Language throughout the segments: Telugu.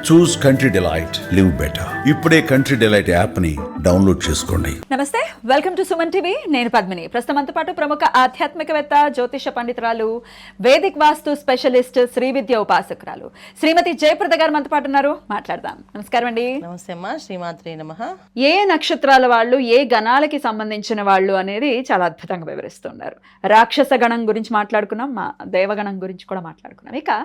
చూస్ కంట్రీ డిలైట్, లివ్ బెటర్. ఇప్పుడే కంట్రీ డిలైట్ యాప్ ని డౌన్లోడ్ చేసుకోండి. నమస్తే, వెల్కమ్ టు సుమన్ టీవీ. నేను పద్మిని. ప్రస్తుతంతో పాటు ప్రముఖ ఆధ్యాత్మికవేత్త, జ్యోతిష పండితురాలు, వేదిక్ వాస్తు స్పెషలిస్ట్, శ్రీ విద్య ఉపాసకురాలు శ్రీమతి జయప్రద గారు మనతో పాటు ఉన్నారు. మాట్లాడదాం. నమస్కారం అండి. నమస్తే అమ్మా. శ్రీమాత్రే నమః. ఏ నక్షత్రాల వాళ్ళు, ఏ గణాలకి సంబంధించిన వాళ్ళు అనేది చాలా అద్భుతంగా వివరిస్తున్నారు. రాక్షస గణం గురించి మాట్లాడుకున్నాం, మా దేవగణం గురించి కూడా మాట్లాడుకున్నాం. ఇక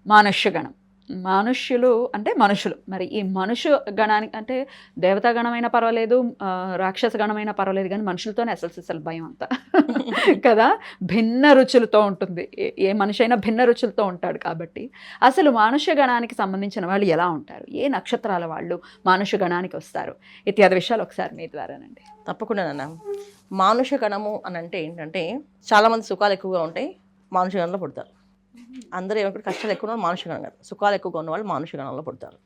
మానుష్య గణం. మనుష్యులు అంటే మనుషులు. మరి ఈ మనుషు గణానికి అంటే దేవతా గణమైనా పర్వాలేదు, రాక్షస గణమైనా పర్వాలేదు, కానీ మనుషులతోనే అసలు భయం అంతా కదా. భిన్న రుచులతో ఉంటుంది. ఏ మనిషి అయినా భిన్న రుచులతో ఉంటాడు. కాబట్టి అసలు మానుష్య గణానికి సంబంధించిన వాళ్ళు ఎలా ఉంటారు, ఏ నక్షత్రాల వాళ్ళు మానుష్య గణానికి వస్తారు, ఇత్యాది విషయాలు ఒకసారి మీ ద్వారానండి. తప్పకుండా నాన్న. మానుష్య గణము అని అంటే ఏంటంటే, చాలామంది సుఖాలు ఎక్కువగా ఉంటాయి, మానుష్య గణంలో పుడతారు. అందరూ ఏమంటే కష్టాలు ఎక్కువ ఉన్న మానుష్య గణం కాదు, సుఖాలు ఎక్కువగా ఉన్న వాళ్ళు మానుష్య గణంలో పుడతారు.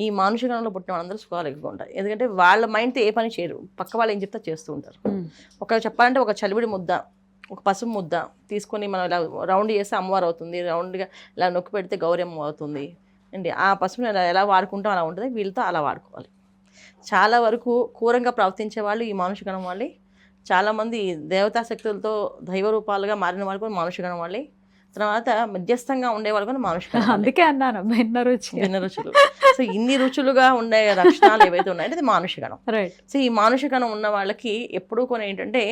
ఈ మానుష్య గణంలో పుట్టిన వాళ్ళందరూ సుఖాలు ఎక్కువగా ఉంటాయి. ఎందుకంటే వాళ్ళ మైండ్తో ఏ పని చేయరు, పక్క వాళ్ళు ఏం చెప్తే చేస్తూ ఉంటారు. ఒక చెప్పాలంటే ఒక చలివిడి ముద్ద, ఒక పసుపు ముద్ద తీసుకొని మనం ఇలా రౌండ్ చేస్తే అమ్మవారు అవుతుంది, రౌండ్గా ఇలా నొక్కి పెడితే గౌరీ అమ్మ అవుతుంది అండి. ఆ పసుపుని ఎలా వాడుకుంటాం అలా ఉంటుంది. వీళ్ళతో అలా వాడుకోవాలి. చాలా వరకు క్రూరంగా ప్రవర్తించే వాళ్ళు ఈ మానుష్య గణం వాళ్ళే. చాలామంది దేవతా శక్తులతో దైవ రూపాలుగా మారిన వాళ్ళు కూడా మానుష్య గణం వాళ్ళే. తర్వాత మధ్యస్థంగా ఉండేవాళ్ళు కూడా మానుషిక. అందుకే అన్నాను భిన్న రుచులు. సో ఇన్ని రుచులుగా ఉండే లక్షణాలు ఏవైతే ఉన్నాయంటే అది మానుషిక గణం. సో ఈ మానుషిక గణం ఉన్న వాళ్ళకి ఎప్పుడూ కొన్ని ఏంటంటే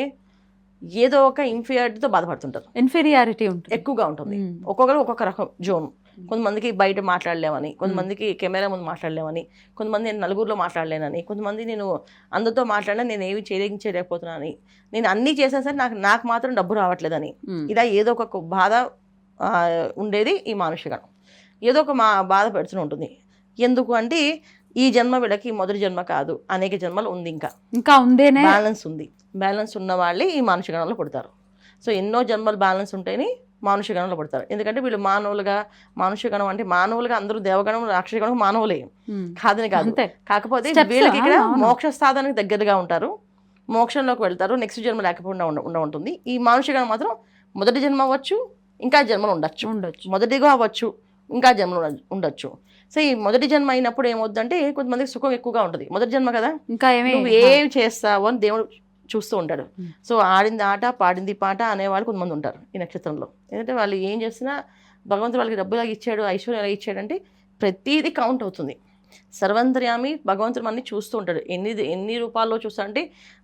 ఏదో ఒక ఇన్ఫీరియారిటీతో బాధపడుతుంటారు. ఇన్ఫీరియారిటీ ఉంటుంది, ఎక్కువగా ఉంటుంది. ఒక్కొక్కరు ఒక్కొక్క రకం జోన్. కొంతమందికి బయట మాట్లాడలేమని, కొంతమందికి కెమెరా ముందు మాట్లాడలేమని, కొంతమంది నేను నలుగురిలో మాట్లాడలేనని, కొంతమంది నేను అందరితో మాట్లాడినా నేను ఏమి చేయలేకపోతున్నానని, నేను అన్నీ చేసినా సరే నాకు మాత్రం డబ్బు రావట్లేదని, ఇలా ఏదో ఒక బాధ ఉండేది ఈ మానుష్య గణం. ఏదో ఒక బాధ పెడుతూనే ఉంటుంది. ఎందుకు అంటే ఈ జన్మ వీళ్ళకి మొదటి జన్మ కాదు, అనేక జన్మలు ఉంది, ఇంకా ఉందేనే బ్యాలెన్స్ ఉంది. బ్యాలెన్స్ ఉన్న వాళ్ళే ఈ మానుష్య గణంలో పుడతారు. సో ఎన్నో జన్మలు బ్యాలెన్స్ ఉంటేనే మానుష్య గణంలో పడతారు. ఎందుకంటే వీళ్ళు మానుష్య గణం అంటే మానవులుగా అందరూ దేవగణం రాక్షస గణం మానవులే కాదని కాదు. కాకపోతే వీళ్ళకి ఇక్కడ మోక్ష స్థానానికి దగ్గరగా ఉంటారు, మోక్షంలోకి వెళ్తారు, నెక్స్ట్ జన్మ లేకపోకుండా ఉంటుంది. ఈ మానుష్య గణం మాత్రం మొదటి జన్మ అవ్వచ్చు, ఇంకా జన్మలు ఉండొచ్చు, మొదటిగా అవ్వచ్చు, ఇంకా జన్మలు ఉండొచ్చు. సో ఈ మొదటి జన్మ అయినప్పుడు ఏమవుతుందంటే కొంతమందికి సుఖం ఎక్కువగా ఉంటుంది. మొదటి జన్మ కదా, ఇంకా నువ్వు ఏం చేస్తావు అని దేవుడు చూస్తూ ఉంటాడు. సో ఆడింది ఆట, పాడింది పాట అనేవాళ్ళు కొంతమంది ఉంటారు ఈ నక్షత్రంలో. ఎందుకంటే వాళ్ళు ఏం చేసినా భగవంతుడు వాళ్ళకి డబ్బులా ఇచ్చాడు, ఐశ్వర్యం ఎలా ఇచ్చాడంటే ప్రతిదీ కౌంట్ అవుతుంది. సర్వంతర్యామి భగవంతుడు మనని చూస్తూ ఉంటాడు. ఎన్ని రూపాల్లో చూస్తాడంటే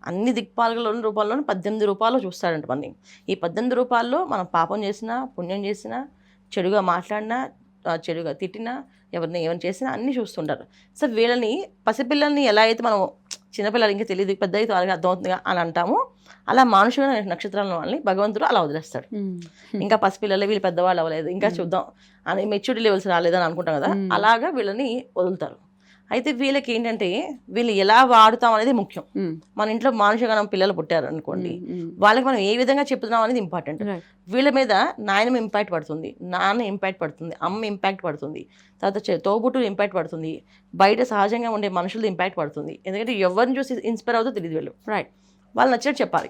అన్ని దిక్పాలలోని రూపాల్లోని 18 రూపాల్లో చూస్తాడంట మనని. ఈ 18 రూపాల్లో మనం పాపం చేసినా, పుణ్యం చేసినా, చెడుగా మాట్లాడినా, చెడుగా తిట్టినా, ఎవరిని చేసినా అన్నీ చూస్తుంటారు. సో వీళ్ళని పసిపిల్లల్ని ఎలా అయితే మనం చిన్నపిల్లలు ఇంకా తెలియదు, పెద్ద అయితే వాళ్ళకి అర్థమవుతుందిగా అని అంటాము, అలా మానుషుల నక్షత్రాల వాళ్ళని భగవంతుడు అలా వదిలేస్తాడు. ఇంకా పసిపిల్లలే, వీళ్ళు పెద్దవాళ్ళు అవ్వలేదు, ఇంకా చూద్దాం అని మెచ్యూరిటీ లెవెల్స్ రాలేదని అనుకుంటాం కదా, అలాగా వీళ్ళని వదులుతారు. అయితే వీళ్ళకి ఏంటంటే వీళ్ళు ఎలా వాడుతాం అనేది ముఖ్యం. మన ఇంట్లో మానుష గణం పిల్లలు పుట్టారు అనుకోండి, వాళ్ళకి మనం ఏ విధంగా చెప్తున్నాం అనేది ఇంపార్టెంట్. వీళ్ళ మీద నాయనమ్మ ఇంపాక్ట్ పడుతుంది, నాన్న ఇంపాక్ట్ పడుతుంది, అమ్మ ఇంపాక్ట్ పడుతుంది, తర్వాత తోబుట్టులు ఇంపాక్ట్ పడుతుంది, బయట సహజంగా ఉండే మనుషులది ఇంపాక్ట్ పడుతుంది. ఎందుకంటే ఎవరిని చూసి ఇన్స్పైర్ అవుతుందో తెలియదు వీళ్ళు. వాళ్ళు నచ్చినట్టు చెప్పాలి.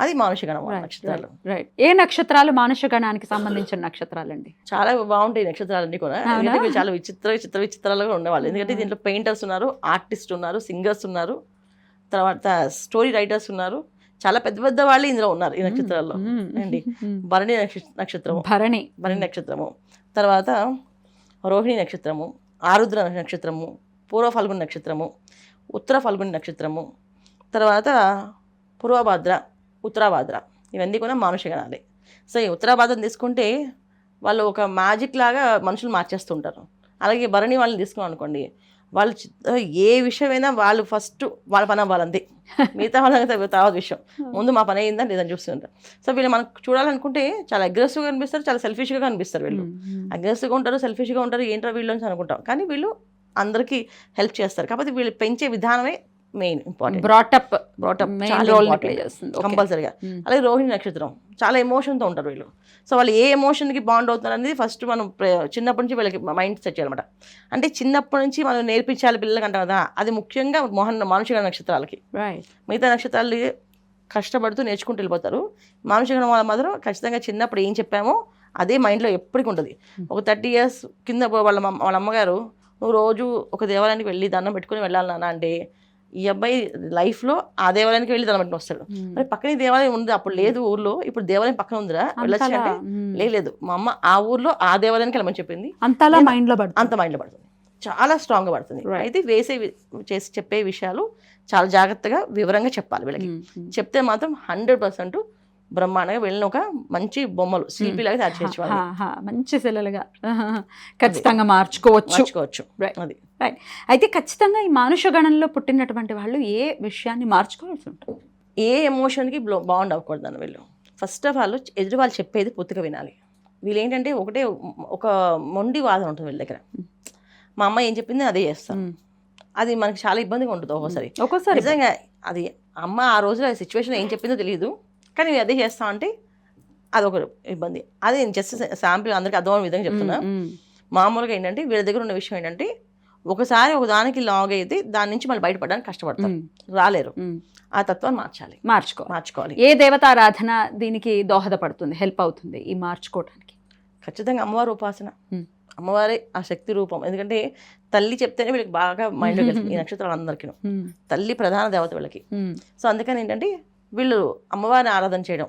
అది మానుష గణం నక్షత్రాలు. ఏ నక్షత్రాలు మానుష గణానికి సంబంధించిన నక్షత్రాలు అండి? చాలా బాగుంటాయి నక్షత్రాలన్నీ కూడా. ఎందుకంటే చాలా విచిత్రాలుగా ఉండేవాళ్ళు. ఎందుకంటే దీంట్లో పెయింటర్స్ ఉన్నారు, ఆర్టిస్ట్ ఉన్నారు, సింగర్స్ ఉన్నారు, తర్వాత స్టోరీ రైటర్స్ ఉన్నారు, చాలా పెద్ద పెద్ద వాళ్ళు ఇందులో ఉన్నారు ఈ నక్షత్రాల్లో అండి. భరణి నక్షత్రము, భరణి నక్షత్రము, తర్వాత రోహిణి నక్షత్రము, ఆరుద్ర నక్షత్రము, పూర్వ ఫల్గుని నక్షత్రము, ఉత్తర ఫల్గుని నక్షత్రము, తర్వాత పూర్వభాద్ర, ఉత్తరాభాద్ర, ఇవన్నీ కూడా మానుష గణాలే. సో ఈ ఉత్తరాభాద్రను తీసుకుంటే వాళ్ళు ఒక మ్యాజిక్ లాగా మనుషులు మార్చేస్తుంటారు. అలాగే భరణి వాళ్ళని తీసుకున్నాం అనుకోండి, వాళ్ళు ఏ విషయమైనా వాళ్ళు ఫస్ట్ వాళ్ళ పని అవ్వాలంతే, మిగతా వాళ్ళకి తర్వాత విషయం, ముందు మా పని అయిందని లేదని చూస్తుంటారు. సో వీళ్ళు మనకు చూడాలనుకుంటే చాలా అగ్రెసివ్గా కనిపిస్తారు, చాలా సెల్ఫిష్గా కనిపిస్తారు. వీళ్ళు అగ్రెసివ్గా ఉంటారు, సెల్ఫిష్గా ఉంటారు, ఏంటో వీళ్ళు అని అనుకుంటాం, కానీ వీళ్ళు అందరికీ హెల్ప్ చేస్తారు. కాకపోతే వీళ్ళు పెంచే విధానమే మెయిన్ ఇంపార్టెంట్. బ్రాటప్ కంపల్సరీగా. అలాగే రోహిణి నక్షత్రం చాలా ఎమోషన్తో ఉంటారు వీళ్ళు. సో వాళ్ళు ఏ ఎమోషన్కి బాండ్ అవుతున్నారు అనేది ఫస్ట్ మనం చిన్నప్పటి నుంచి వీళ్ళకి మైండ్ సెట్ చేయాలన్నమాట. అంటే చిన్నప్పటి నుంచి మనం నేర్పించాలి పిల్లలకి అంటాం కదా, అది ముఖ్యంగా మానుషిక నక్షత్రాలకి. మిగతా నక్షత్రాలు కష్టపడుతూ నేర్చుకుంటూ వెళ్ళిపోతారు. మానుషిక వాళ్ళ మాత్రం ఖచ్చితంగా చిన్నప్పుడు ఏం చెప్పామో అదే మైండ్లో ఎప్పటికీ ఉంటుంది. ఒక 30 years కింద వాళ్ళ అమ్మగారు నువ్వు రోజు ఒక దేవాలయానికి వెళ్ళి దండం పెట్టుకుని వెళ్ళాలి నాన్న అంటే ఈ అబ్బాయి లైఫ్లో ఆ దేవాలయానికి వెళ్ళి దండం పెట్టుకుని వస్తాడు. మరి పక్కనే దేవాలయం ఉంది, అప్పుడు లేదు ఊర్లో, ఇప్పుడు దేవాలయం పక్కన ఉందిరా వెళ్ళొచ్చు అంటే లేదు, మా అమ్మ ఆ ఊర్లో ఆ దేవాలయానికి వెళ్ళమని చెప్పింది. అంత మైండ్లో పడుతుంది, చాలా స్ట్రాంగ్గా పడుతుంది. అయితే చేసి చెప్పే విషయాలు చాలా జాగ్రత్తగా వివరంగా చెప్పాలి వీళ్ళకి. చెప్తే మాత్రం 100% బ్రహ్మాండంగా వెళ్ళిన ఒక మంచి బొమ్మలు శిల్పి లాగా తయారు చేయొచ్చు, మంచి సెలలుగా ఖచ్చితంగా మార్చుకోవచ్చు. అది రైట్. అయితే ఖచ్చితంగా ఈ మానుష గణంలో పుట్టినటువంటి వాళ్ళు ఏ విషయాన్ని మార్చుకోవాల్సి ఉంటుంది? ఏ ఎమోషన్కి బాండ్ అవ్వకూడదు అని వీళ్ళు. ఫస్ట్ ఆఫ్ ఆల్ ఎదురు వాళ్ళు చెప్పేది పూర్తిగా వినాలి. వీళ్ళు ఏంటంటే ఒక మొండి వాదన ఉంటుంది వీళ్ళ దగ్గర. మా అమ్మ ఏం చెప్పింది అదే చేస్తాను, అది మనకి చాలా ఇబ్బందిగా ఉంటుంది ఒక్కోసారి. నిజంగా అది అమ్మ ఆ రోజులో ఆ సిచ్యువేషన్ ఏం చెప్పిందో తెలియదు, కానీ అదే చేస్తా అంటే అదొక ఇబ్బంది. అది నేను జస్ట్ శాంపిల్ అందరికీ అర్థమైన విధంగా చెప్తున్నా. మామూలుగా ఏంటంటే వీళ్ళ దగ్గర ఉన్న విషయం ఏంటంటే ఒకసారి ఒక దానికి లాగ్ అయితే దాని నుంచి మళ్ళీ బయటపడడానికి కష్టపడతారు, రాలేరు. ఆ తత్వాన్ని మార్చుకోవాలి. ఏ దేవతారాధన దీనికి దోహదపడుతుంది, హెల్ప్ అవుతుంది ఈ మార్చుకోవడానికి? ఖచ్చితంగా అమ్మవారి ఉపాసన. అమ్మవారే ఆ శక్తి రూపం. ఎందుకంటే తల్లి చెప్తేనే వీళ్ళకి బాగా మైండ్లో కలిసింది. ఈ నక్షత్రాలు అందరికీ తల్లి ప్రధాన దేవత వీళ్ళకి. సో అందుకని ఏంటంటే వీళ్ళు అమ్మవారిని ఆరాధన చేయడం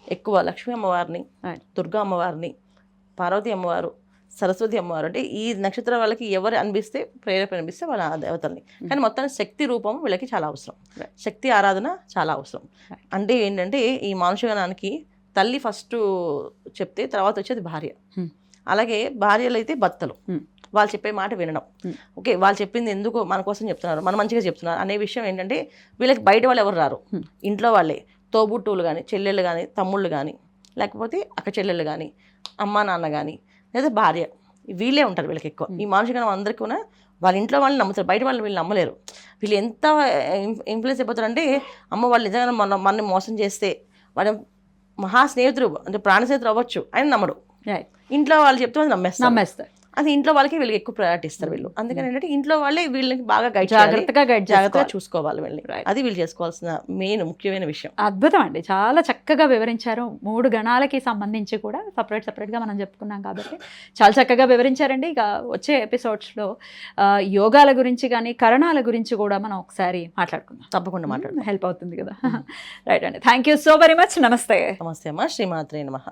ఎక్కువ. లక్ష్మీ అమ్మవారిని, దుర్గా అమ్మవారిని, పార్వతీ అమ్మవారు, సరస్వతి అమ్మవారు, అంటే ఈ నక్షత్ర వాళ్ళకి ఎవరు అనిపిస్తే ప్రేరేపణ అనిపిస్తే వాళ్ళ ఆ దేవతల్ని. కానీ మొత్తానికి శక్తి రూపం వీళ్ళకి చాలా అవసరం, శక్తి ఆరాధన చాలా అవసరం. అంటే ఏంటంటే ఈ మానుషగణానికి తల్లి ఫస్ట్ చెప్తే తర్వాత వచ్చేది భార్య. అలాగే భార్యలు అయితే భర్తలు, వాళ్ళు చెప్పే మాట వినడం. ఓకే, వాళ్ళు చెప్పింది ఎందుకు మన కోసం చెప్తున్నారు, మన మంచిగా చెప్తున్నారు అనే విషయం ఏంటంటే వీళ్ళకి బయట వాళ్ళు ఎవరు రారు. ఇంట్లో వాళ్ళే, తోబుట్టువులు కానీ, చెల్లెళ్ళు కానీ, తమ్ముళ్ళు కానీ, లేకపోతే అక్క చెల్లెళ్ళు కానీ, అమ్మ నాన్న కానీ, లేదా భార్య, వీళ్ళే ఉంటారు వీళ్ళకి ఎక్కువ. ఈ మానసికం అందరికీ కూడా వాళ్ళ ఇంట్లో వాళ్ళని నమ్ముతారు, బయట వాళ్ళు వీళ్ళు నమ్మలేరు. వీళ్ళు ఎంత ఇన్ఫ్లుయెన్స్ అయిపోతారంటే అమ్మ వాళ్ళు నిజంగా మనని మోసం చేస్తే వాడు మహా స్నేహితుడు అంటే ప్రాణ స్నేహితుడు అవ్వచ్చు ఆయన నమ్మడు. ఇంట్లో వాళ్ళు చెప్తే నమ్మేస్తారు. అది ఇంట్లో వాళ్ళకి వీళ్ళకి ఎక్కువ ప్రయారిటీ ఇస్తారు వీళ్ళు. అందుకని ఏంటంటే ఇంట్లో వాళ్ళే వీళ్ళకి బాగా జాగ్రత్తగా చూసుకోవాలి వీళ్ళని. అది వీళ్ళు చేసుకోవాల్సిన ముఖ్యమైన విషయం. అద్భుతం అండి, చాలా చక్కగా వివరించారు. 3 గణాలకి సంబంధించి కూడా సపరేట్గా మనం చెప్పుకున్నాం కాబట్టి చాలా చక్కగా వివరించారండి. ఇక వచ్చే ఎపిసోడ్స్లో యోగాల గురించి కానీ కరణాల గురించి కూడా మనం ఒకసారి మాట్లాడుకుందాం. తప్పకుండా మాట్లాడుకుందాం, హెల్ప్ అవుతుంది కదా. రైట్ అండి, thank you so very much. నమస్తే. నమస్తే అమ్మా. శ్రీమాత్రే నమః.